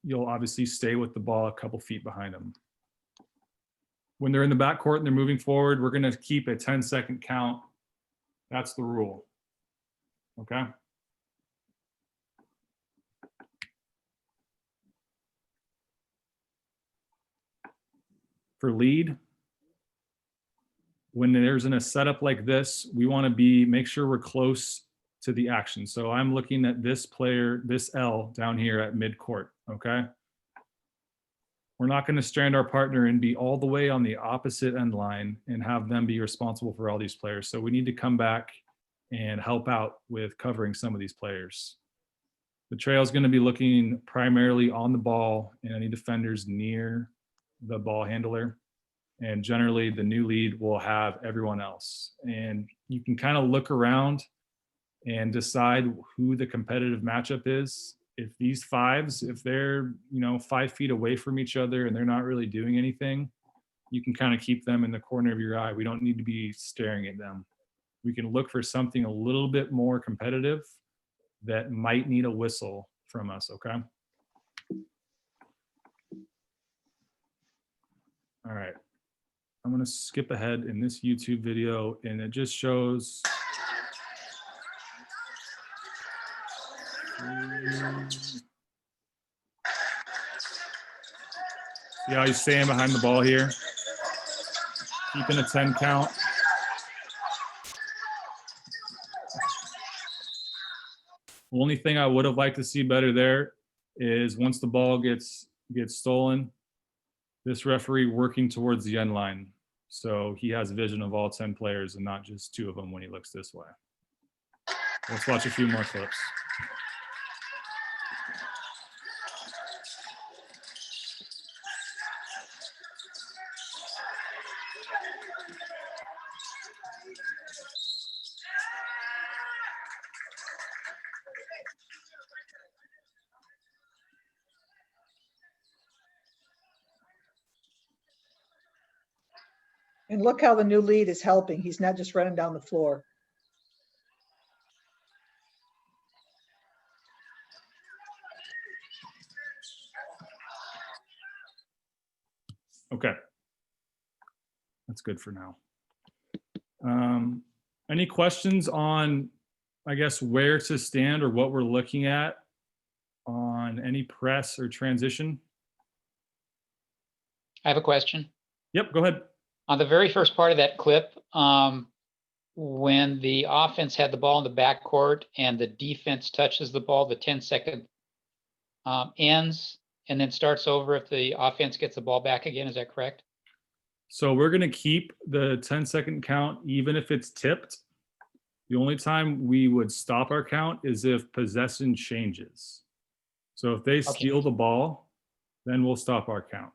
you'll obviously stay with the ball a couple feet behind them. When they're in the backcourt and they're moving forward, we're going to keep a 10-second count. That's the rule, okay? For lead, when there's in a setup like this, we want to make sure we're close to the action. So I'm looking at this player, this L down here at midcourt, okay? We're not going to strand our partner and be all the way on the opposite end line and have them be responsible for all these players. So we need to come back and help out with covering some of these players. The trail is going to be looking primarily on the ball and any defenders near the ball handler. And generally the new lead will have everyone else. And you can kind of look around and decide who the competitive matchup is. If these 5s, if they're 5 feet away from each other and they're not really doing anything, you can kind of keep them in the corner of your eye. We don't need to be staring at them. We can look for something a little bit more competitive that might need a whistle from us, okay? All right, I'm gonna skip ahead in this YouTube video, and it just shows. See how he's staying behind the ball here? Keeping a 10 count. The only thing I would have liked to see better there is once the ball gets stolen, this referee working towards the end line. So he has vision of all 10 players and not just 2 of them when he looks this way. Let's watch a few more clips. And look how the new lead is helping. He's not just running down the floor. Okay. That's good for now. Any questions on, I guess, where to stand or what we're looking at on any press or transition? I have a question. Yep, go ahead. On the very first part of that clip, when the offense had the ball in the backcourt and the defense touches the ball, the 10-second ends and then starts over if the offense gets the ball back again. Is that correct? So we're going to keep the 10-second count even if it's tipped. The only time we would stop our count is if possession changes. So if they steal the ball, then we'll stop our count.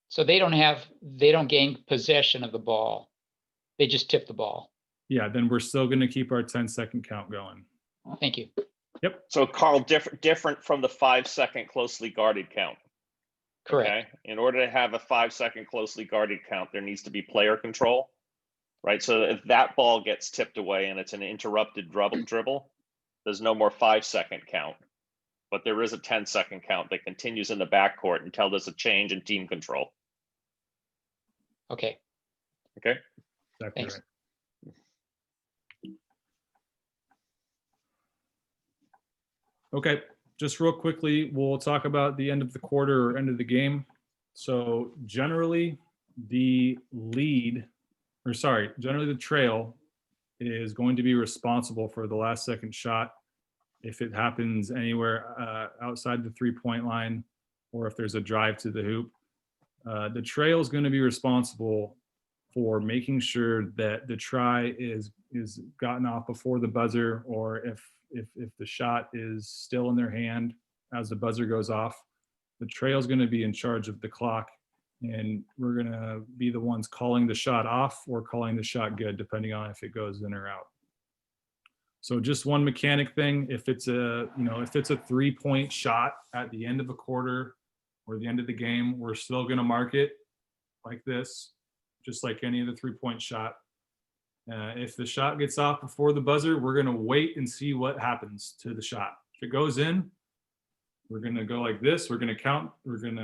So they don't gain possession of the ball. They just tip the ball. Yeah, then we're still going to keep our 10-second count going. Thank you. Yep. So Carl, different from the 5-second closely guarded count. Correct. Okay. In order to have a 5-second closely guarded count, there needs to be player control, right? So if that ball gets tipped away and it's an interrupted dribble, there's no more 5-second count, but there is a 10-second count that continues in the backcourt until there's a change in team control. Okay. Okay. Exactly Thanks. right. Okay, just real quickly, we'll talk about the end of the quarter or end of the game. So generally the trail is going to be responsible for the last second shot if it happens anywhere outside the 3-point line or if there's a drive to the hoop. The trail is going to be responsible for making sure that the try is gotten off before the buzzer, or if the shot is still in their hand as the buzzer goes off. The trail is going to be in charge of the clock, and we're going to be the ones calling the shot off or calling the shot good, depending on if it goes in or out. So just one mechanic thing, if it's a 3-point shot at the end of a quarter or the end of the game, we're still going to mark it like this, just like any other 3-point shot. If the shot gets off before the buzzer, we're going to wait and see what happens to the shot. If it goes in, we're going to go like this. We're going to count. We're going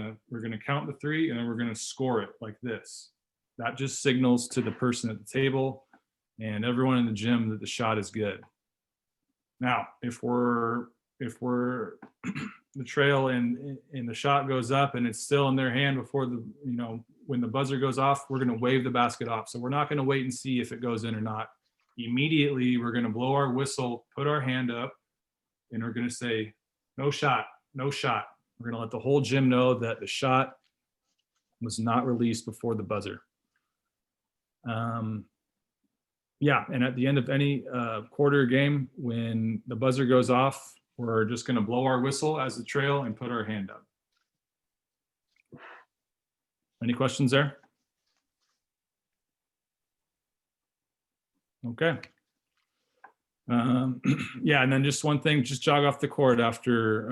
to count the 3, and then we're going to score it like this. That just signals to the person at the table and everyone in the gym that the shot is good. Now, if we're the trail and the shot goes up and it's still in their hand before when the buzzer goes off, we're going to wave the basket off. So we're not going to wait and see if it goes in or not. Immediately, we're going to blow our whistle, put our hand up, and we're going to say, no shot, no shot. We're going to let the whole gym know that the shot was not released before the buzzer. Yeah, and at the end of any quarter game, when the buzzer goes off, we're just going to blow our whistle as the trail and put our hand up. Any questions there? Okay. Yeah, and then just one thing, just jog off the court after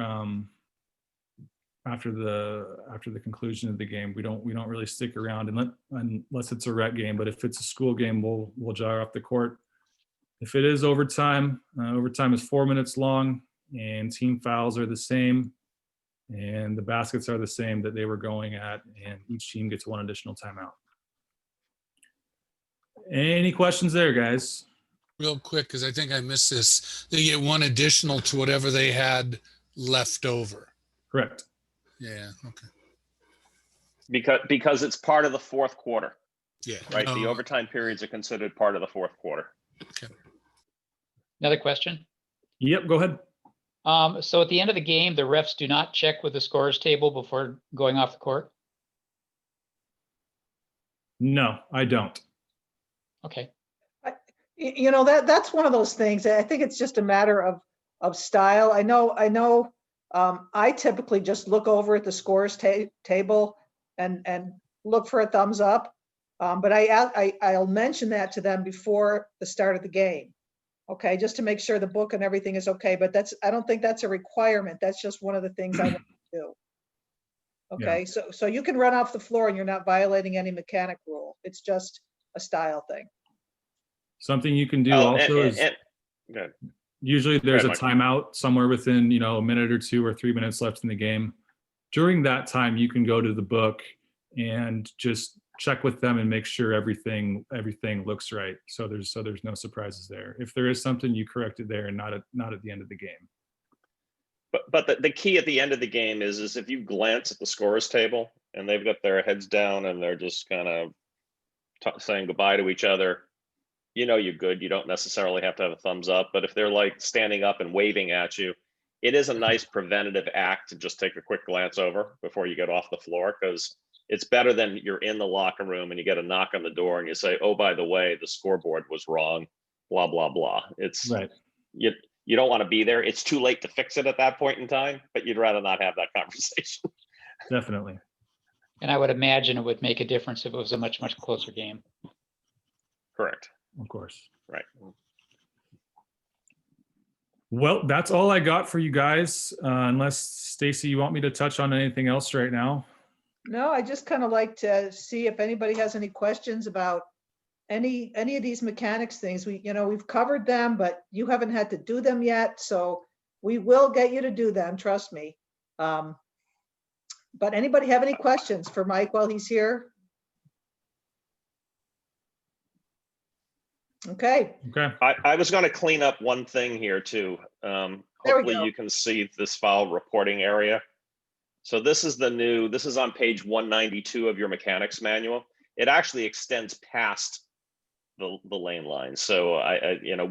the conclusion of the game. We don't really stick around unless it's a rec game. But if it's a school game, we'll jog off the court. If it is overtime, overtime is 4 minutes long, and team fouls are the same, and the baskets are the same that they were going at, and each team gets one additional timeout. Any questions there, guys? Real quick, because I think I missed this. They get one additional to whatever they had left over. Correct. Yeah. Okay. Because it's part of the fourth quarter. Yeah. Right. The overtime periods are considered part of the fourth quarter. Okay. Another question? Yep, go ahead. So at the end of the game, the refs do not check with the scorers table before going off the court? No, I don't. Okay. That's one of those things. I think it's just a matter of style. I know. I typically just look over at the scorers table and look for a thumbs up. But I'll mention that to them before the start of the game. Okay, just to make sure the book and everything is okay. But I don't think that's a requirement. That's just one of the things I want to do. Okay, yeah. So you can run off the floor and you're not violating any mechanic rule. It's just a style thing. Something you can do Oh, also is good. usually there's a Mike. timeout somewhere within, a minute or 2 or 3 minutes left in the game. During that time, you can go to the book and just check with them and make sure everything looks right. So there's no surprises there. If there is something, you correct it there and not at the end of the game. But the key at the end of the game is if you glance at the scorers table and they've got their heads down and they're just kind of saying goodbye to each other, you're good. You don't necessarily have to have a thumbs up, but if they're like standing up and waving at you, it is a nice preventative act to just take a quick glance over before you get off the floor, because it's better than you're in the locker room and you get a knock on the door and you say, oh, by the way, the scoreboard was wrong, blah, blah, blah. It's right. You don't want to be there. It's too late to fix it at that point in time, but you'd rather not have that conversation. Definitely. And I would imagine it would make a difference if it was a much, much closer game. Correct. Of course. Right. Well, that's all I got for you guys. Unless Stacy, you want me to touch on anything else right now? No, I just kind of like to see if anybody has any questions about any of these mechanics things. We've covered them, but you haven't had to do them yet. So we will get you to do them, trust me. But anybody have any questions for Mike while he's here? Okay. Okay. I was going to clean up one thing here too. Hopefully you can see this file reporting area. So this is on page 192 of your mechanics manual. It actually extends past the lane line. So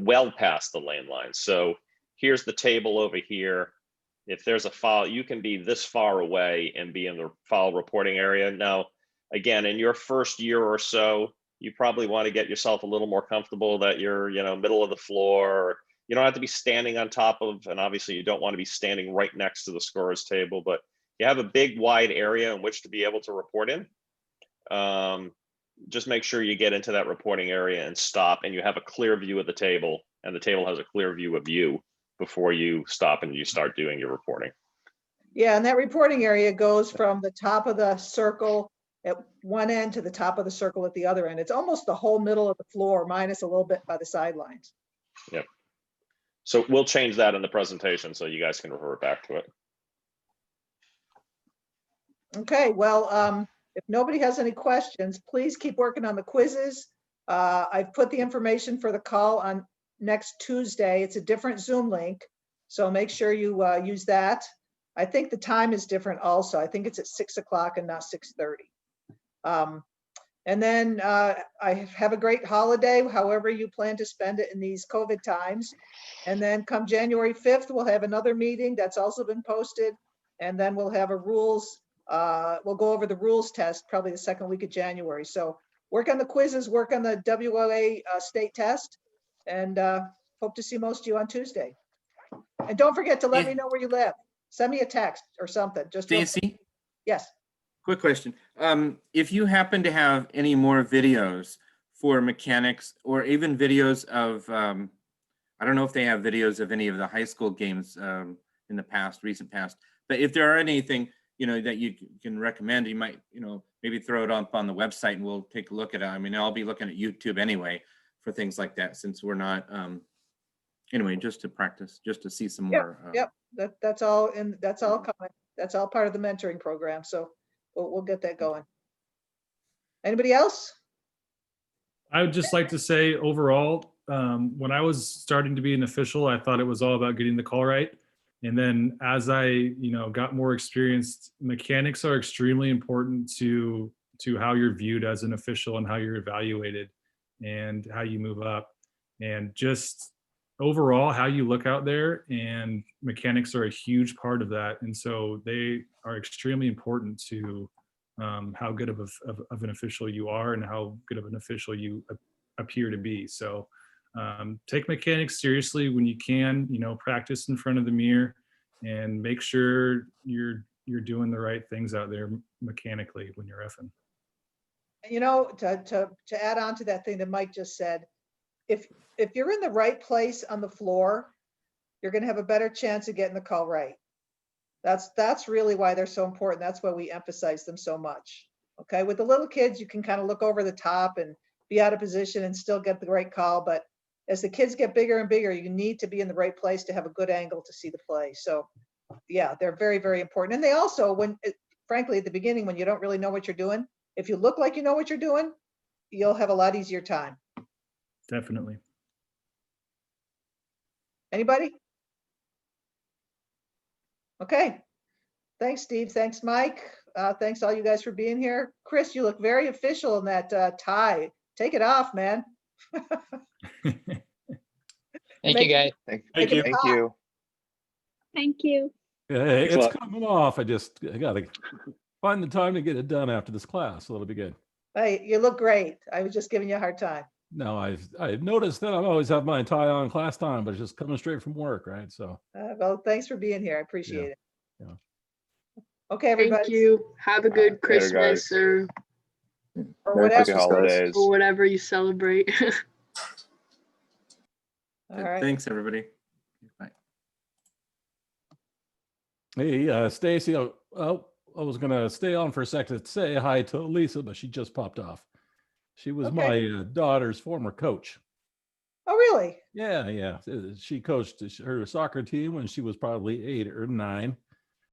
well past the lane line. So here's the table over here. If there's a file, you can be this far away and be in the file reporting area. Now, again, in your first year or so, you probably want to get yourself a little more comfortable that you're, middle of the floor. You don't have to be standing on top of, and obviously you don't want to be standing right next to the scorer's table, but you have a big wide area in which to be able to report in. Just make sure you get into that reporting area and stop, and you have a clear view of the table, and the table has a clear view of you before you stop and you start doing your reporting. Yeah, and that reporting area goes from the top of the circle at one end to the top of the circle at the other end. It's almost the whole middle of the floor, minus a little bit by the sidelines. Yep. So we'll change that in the presentation so you guys can refer back to it. Okay, well, if nobody has any questions, please keep working on the quizzes. I've put the information for the call on next Tuesday. It's a different Zoom link, so make sure you use that. I think the time is different also. I think it's at 6 o'clock and not 6:30. And then I have a great holiday, however you plan to spend it in these COVID times. And then come January 5th, we'll have another meeting that's also been posted. And then we'll have we'll go over the rules test probably the second week of January. So work on the quizzes, work on the WOA state test, and hope to see most of you on Tuesday. And don't forget to let me know where you live. Send me a text or something. Just Stacy? Yes. Quick question. If you happen to have any more videos for mechanics, or even videos of, I don't know if they have videos of any of the high school games in the recent past, but if there are anything, that you can recommend, you might, maybe throw it up on the website and we'll take a look at it. I mean, I'll be looking at YouTube anyway for things like that, since we're not, anyway, just to practice, just to see some more. Yep. That's all, and that's all coming. That's all part of the mentoring program. So we'll get that going. Anybody else? I would just like to say overall, when I was starting to be an official, I thought it was all about getting the call right. And then as I, got more experienced, mechanics are extremely important to how you're viewed as an official and how you're evaluated and how you move up. And just overall, how you look out there, and mechanics are a huge part of that. And so they are extremely important to how good of an official you are and how good of an official you appear to be. So take mechanics seriously when you can, practice in front of the mirror and make sure you're doing the right things out there mechanically when you're effing. To add on to that thing that Mike just said, if you're in the right place on the floor, you're going to have a better chance of getting the call right. That's really why they're so important. That's why we emphasize them so much. Okay, with the little kids, you can kind of look over the top and be out of position and still get the right call. But as the kids get bigger and bigger, you need to be in the right place to have a good angle to see the play. So yeah, they're very, very important. And they also, frankly, at the beginning, when you don't really know what you're doing, if you look like you know what you're doing, you'll have a lot easier time. Definitely. Anybody? Okay. Thanks, Steve. Thanks, Mike. Thanks all you guys for being here. Chris, you look very official in that tie. Take it off, man. Thank you, guys. Thank Thank you. you. Thank you. Thank you. Hey, Thanks a it's lot. coming off. I got to find the time to get it done after this class. So it'll be good. Hey, you look great. I was just giving you a hard time. No, I've noticed that I always have my tie on class time, but it's just coming straight from work, right? So Well, thanks for being here. I appreciate it. yeah. Okay, everybody. Thank you. Have a good Later, Christmas guys. or Or Merry whatever. Happy Christmas, guys. holidays. or whatever you celebrate. All right. Thanks, everybody. Bye. Hey, Stacy. I was gonna stay on for a second to say hi to Lisa, but she just popped off. She was Okay. my daughter's former coach. Oh, really? Yeah. She coached her soccer team when she was probably 8 or 9.